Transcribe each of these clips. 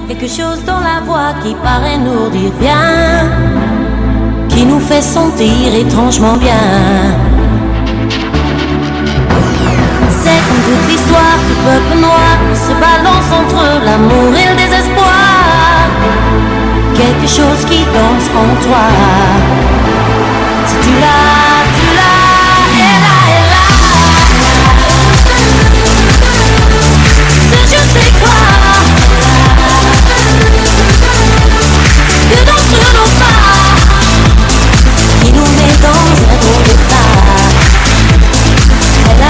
Quelque chose dans la voix qui paraît nous dire bien, qui nous fait sentir étrangement bien. C'est comme toute l'histoire du peuple noir qui se balance entre l'amour et le désespoir. Quelque chose qui danse en toi. Si tu l'as, elle là. C'est je sais quoi que d'entre nos pas qui nous met dans un drôle d'état. Elle là.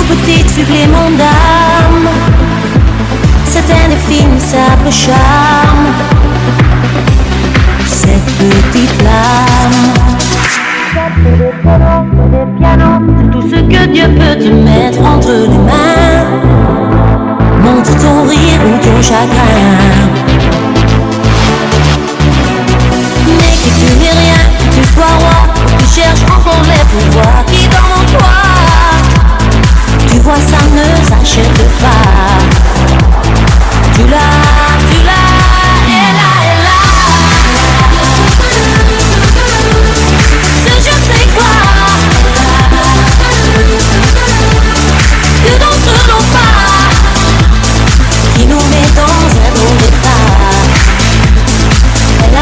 Petit supplément d'âme, cet indéfinissable charme, cette petite flamme. Des pianos, c'est tout ce que Dieu peut te mettre entre les mains. Montre ton rire ou ton chagrin. Mais que tu n'es rien, que tu sois roi, que tu cherches encore les pouvoirs qui dans toi. Tu vois, ça ne s'achète pas. Tu l'as, elle là. C'est je sais quoi que d'entre nos pas qui nous met dans un drôle d'état. Elle là.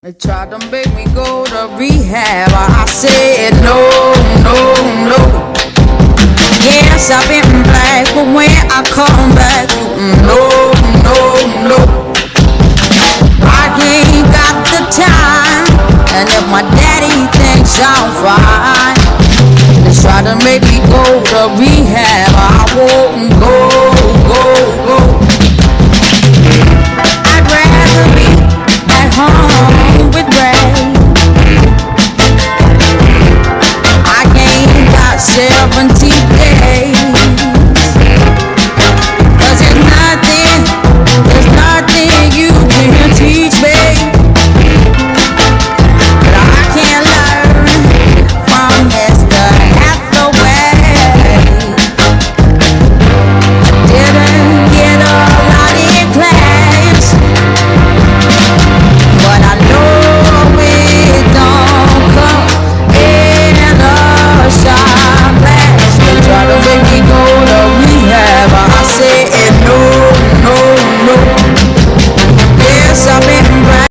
They tried to make me go to rehab. I said no. Yes, I've been black, but when I come back, no.